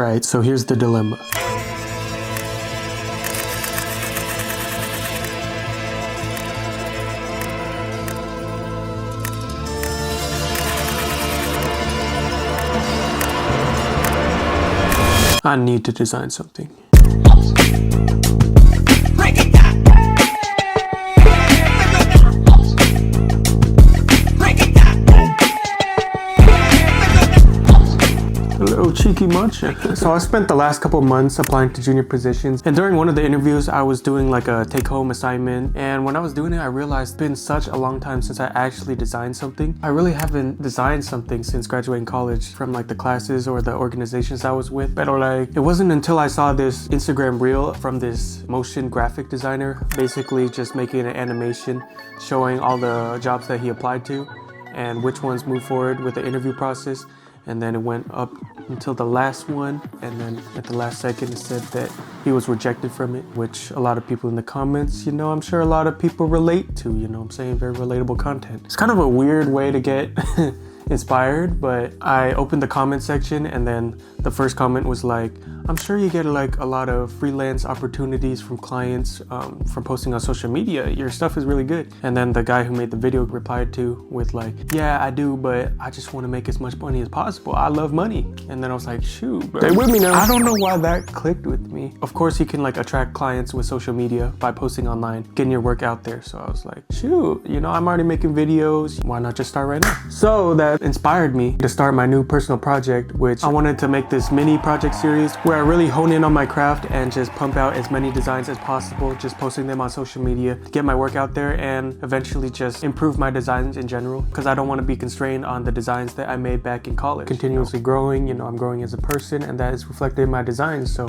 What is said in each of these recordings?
Alright, so here's the dilemma. I need to design something. A little cheeky much. So I spent the last couple months applying to junior positions, and during one of the interviews I was doing like a take-home assignment, and when I was doing it I realized it's been such a long time since I actually designed something. I really haven't designed something since graduating college from like the classes or the organizations I was with. But like, it wasn't until I saw this Instagram reel from this motion graphic designer, basically just making an animation showing all the jobs that he applied to and which ones moved forward with the interview process. And then it went up until the last one, and then at the last second it said that he was rejected from it, which a lot of people in the comments, you know, I'm sure a lot of people relate to, you know what I'm saying? Very relatable content. It's kind of a weird way to get inspired, but I opened the comment section, and then the first comment was like, I'm sure you get like a lot of freelance opportunities from clients from posting on social media. Your stuff is really good. And then the guy who made the video replied to with like, yeah, I do, but I just want to make as much money as possible. I love money. And then I was like, shoot, bro. Stay with me now. I don't know why that clicked with me. Of course, you can like attract clients with social media by posting online, getting your work out there. So I was like, shoot, you know, I'm already making videos. Why not just start right now? So that inspired me to start my new personal project, which I wanted to make this mini project series where I really hone in on my craft and just pump out as many designs as possible, just posting them on social media, get my work out there, and eventually just improve my designs in general, because I don't want to be constrained on the designs that I made back in college. Continuously growing, you know, I'm growing as a person, and that is reflected in my designs. So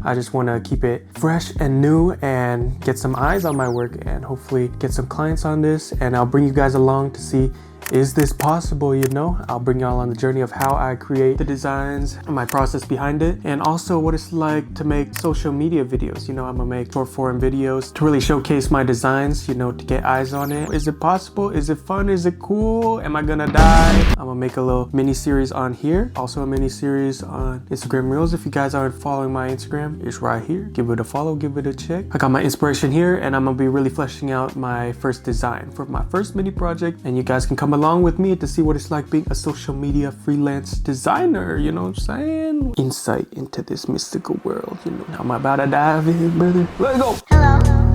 I just want to keep it fresh and new and get some eyes on my work and hopefully get some clients on this, and I'll bring you guys along to see, is this possible, you know? I'll bring y'all on the journey of how I create the designs and my process behind it, and also what it's like to make social media videos. You know, I'm gonna make short form videos to really showcase my designs, you know, to get eyes on it. Is it possible? Is it fun? Is it cool? Am I gonna die? I'm gonna make a little mini series on here, also a mini series on Instagram Reels. If you guys aren't following my Instagram, it's right here. Give it a follow, give it a check. I got my inspiration here, and I'm gonna be really fleshing out my first design for my first mini project, and you guys can come along with me to see what it's like being a social media freelance designer, you know what I'm saying? Insight into this mystical world, you know. I'm about to dive in, brother. Let's go. Hello.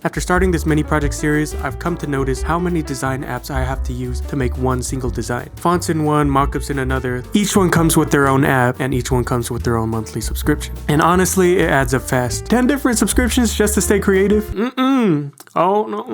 After starting this mini project series, I've come to notice how many design apps I have to use to make one single design. Fonts in one, mockups in another. Each one comes with their own app, and each one comes with their own monthly subscription. And honestly, it adds up fast. 10 different subscriptions just to stay creative? Oh no,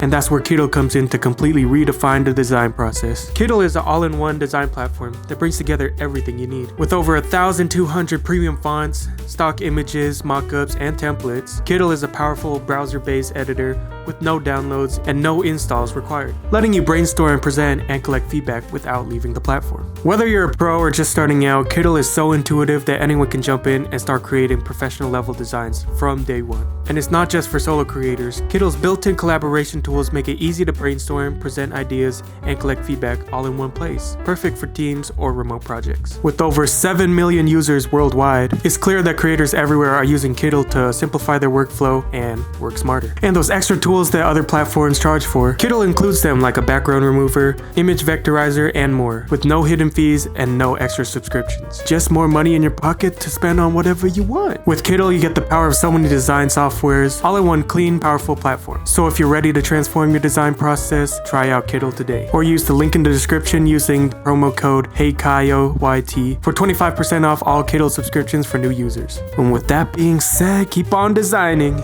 And that's where Kittl comes in to completely redefine the design process. Kittl is an all-in-one design platform that brings together everything you need. With over 1,200 premium fonts, stock images, mockups, and templates, Kittl is a powerful browser-based editor with no downloads and no installs required, letting you brainstorm and present and collect feedback without leaving the platform. Whether you're a pro or just starting out, Kittl is so intuitive that anyone can jump in and start creating professional level designs from day one. And it's not just for solo creators. Kittl's built-in collaboration tools make it easy to brainstorm, present ideas, and collect feedback all in one place. Perfect for teams or remote projects. With over 7 million users worldwide, it's clear that creators everywhere are using Kittl to simplify their workflow and work smarter. And those extra tools tools that other platforms charge for. Kittl includes them like a background remover, image vectorizer, and more, with no hidden fees and no extra subscriptions. Just more money in your pocket to spend on whatever you want. With Kittl, you get the power of so many design softwares, all in one clean, powerful platform. So if you're ready to transform your design process, try out Kittl today. Or use the link in the description using the promo code HeyKaioYT for 25% off all Kittl subscriptions for new users. And with that being said, keep on designing.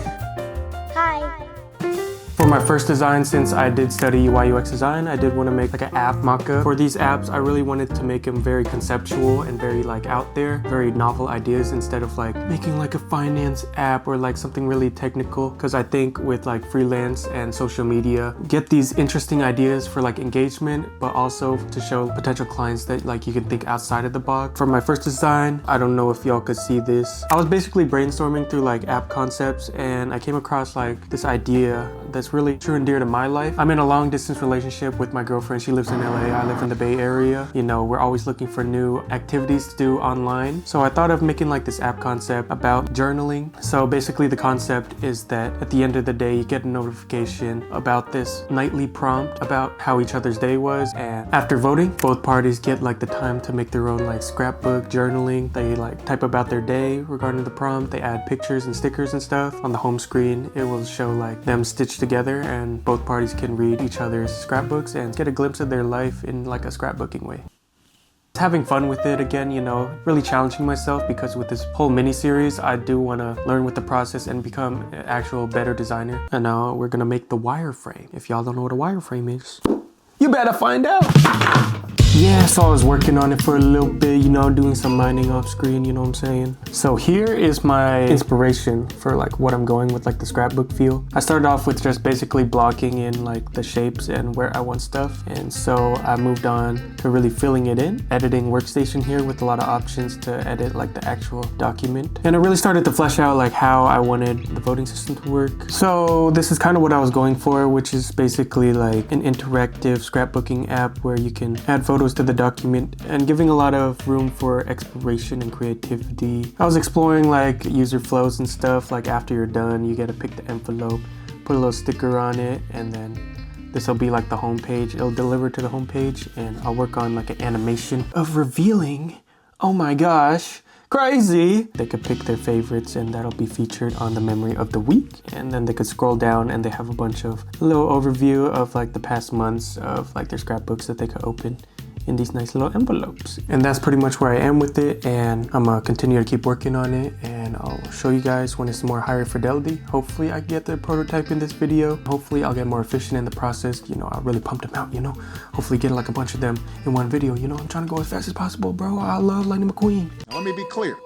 For my first design, since I did study UI UX design, I did want to make like an app mock-up. For these apps, I really wanted to make them very conceptual and very like out there, very novel ideas instead of like making like a finance app or like something really technical. Because I think with like freelance and social media, get these interesting ideas for like engagement, but also to show potential clients that like you can think outside of the box. For my first design, I don't know if y'all could see this. I was basically brainstorming through like app concepts and I came across like this idea that's really true and dear to my life. I'm in a long distance relationship with my girlfriend. She lives in LA. I live in the Bay Area. You know, we're always looking for new activities to do online. So I thought of making like this app concept about journaling. So basically the concept is that at the end of the day, you get a notification about this nightly prompt about how each other's day was. And after voting, both parties get like the time to make their own like scrapbook journaling. They like type about their day regarding the prompt. They add pictures and stickers and stuff. On the home screen, it will show like them stitched together and both parties can read each other's scrapbooks and get a glimpse of their life in like a scrapbooking way. Having fun with it again, you know, really challenging myself because with this whole mini series, I do want to learn with the process and become an actual better designer. And now we're gonna make the wireframe. If y'all don't know what a wireframe is, you better find out. Yeah, so I was working on it for a little bit, you know, doing some mining off screen, you know what I'm saying? So here is my inspiration for like what I'm going with like the scrapbook feel. I started off with just basically blocking in like the shapes and where I want stuff. And so I moved on to really filling it in, editing workstation here with a lot of options to edit like the actual document. And I really started to flesh out like how I wanted the voting system to work. So this is kind of what I was going for, which is basically like an interactive scrapbooking app where you can add photos to the document and giving a lot of room for exploration and creativity. I was exploring like user flows and stuff, like after you're done, you get to pick the envelope, put a little sticker on it, and then this will be like the home page. It'll deliver to the home page and I'll work on like an animation of revealing, oh my gosh, crazy. They could pick their favorites and that'll be featured on the memory of the week. And then they could scroll down and they have a bunch of little overview of like the past months of like their scrapbooks that they could open in these nice little envelopes. And that's pretty much where I am with it, and I'm gonna continue to keep working on it, and I'll show you guys when it's more higher fidelity. Hopefully I get the prototype in this video. Hopefully I'll get more efficient in the process. You know, I really pumped them out, you know. Hopefully get like a bunch of them in one video. You know, I'm trying to go as fast as possible, bro. I love Lightning McQueen. Now, let me be clear.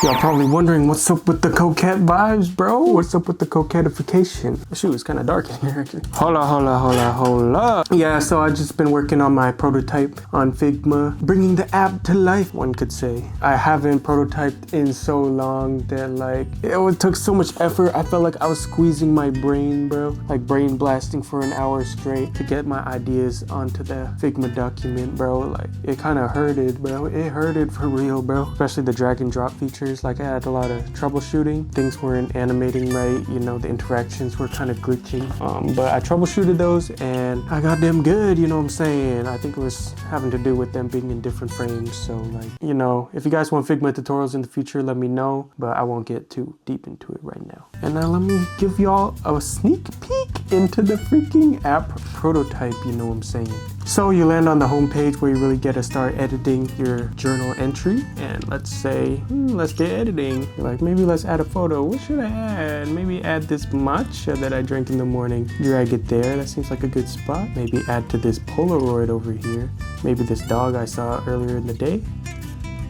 Y'all probably wondering what's up with the coquette vibes, bro? What's up with the coquettification? Shoot, it's kind of dark in here actually. Hola. Yeah, so I've just been working on my prototype on Figma, bringing the app to life, one could say. I haven't prototyped in so long that like, it took so much effort. I felt like I was squeezing my brain, bro. Like brain blasting for an hour straight to get my ideas onto the Figma document, bro. Like, it kind of hurted, bro. It hurted for real, bro. Especially the drag and drop features. Like I had a lot of troubleshooting. Things weren't animating right. You know, the interactions were kind of glitching. But I troubleshooted those and I got them good, you know what I'm saying? I think it was having to do with them being in different frames. So like, you know, if you guys want Figma tutorials in the future, let me know, but I won't get too deep into it right now. And now let me give y'all a sneak peek into the freaking app prototype, you know what I'm saying? So you land on the home page where you really get to start editing your journal entry. And let's say, let's get editing. You're like, maybe let's add a photo. What should I add? Maybe add this matcha that I drank in the morning. Drag it there. That seems like a good spot. Maybe add to this Polaroid over here. Maybe this dog I saw earlier in the day.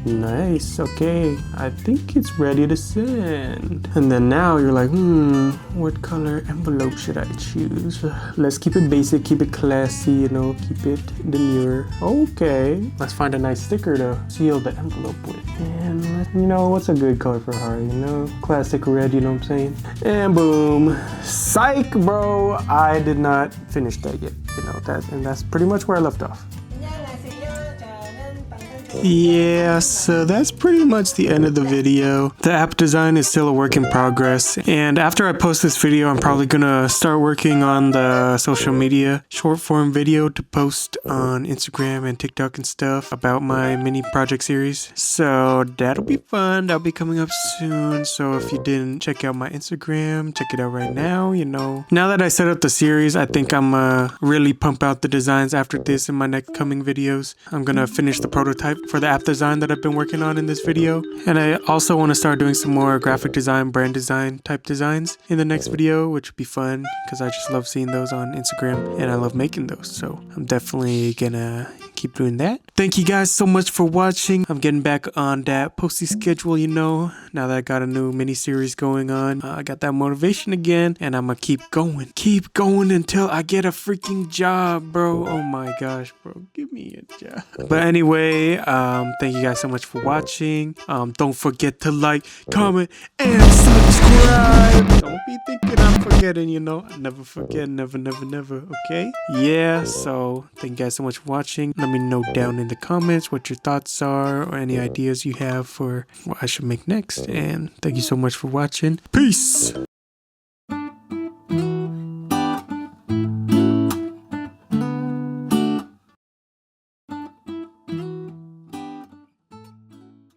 Nice. Okay, I think it's ready to send. And then now you're like, what color envelope should I choose? Let's keep it basic, keep it classy, you know, keep it demure. Okay, let's find a nice sticker to seal the envelope with. And you know, what's a good color for her, you know? Classic red, you know what I'm saying? And boom. Psych, bro. I did not finish that yet, you know, and that's pretty much where I left off. Yeah, so that's pretty much the end of the video. The app design is still a work in progress, and after I post this video, I'm probably gonna start working on the social media short form video to post on Instagram and TikTok and stuff about my mini project series. So that'll be fun. That'll be coming up soon. So if you didn't check out my Instagram, check it out right now. You know, now that I set up the series, I think I'm really pump out the designs after this in my next coming videos. I'm gonna finish the prototype for the app design that I've been working on in this video, and I also want to start doing some more graphic design, brand design type designs in the next video, which would be fun because I just love seeing those on Instagram and I love making those, so I'm definitely gonna keep doing that. Thank you guys so much for watching. I'm getting back on that posting schedule, you know, now that I got a new mini series going on. I got that motivation again, and I'm gonna keep going until I get a freaking job, bro. Oh my gosh, bro, give me a job. But anyway, thank you guys so much for watching. Don't forget to like, comment, and subscribe. Don't be thinking I'm forgetting, you know. I never forget, never, okay? Yeah, so thank you guys so much for watching. Let me know down in the comments what your thoughts are or any ideas you have for what I should make next. And thank you so much for watching. Peace!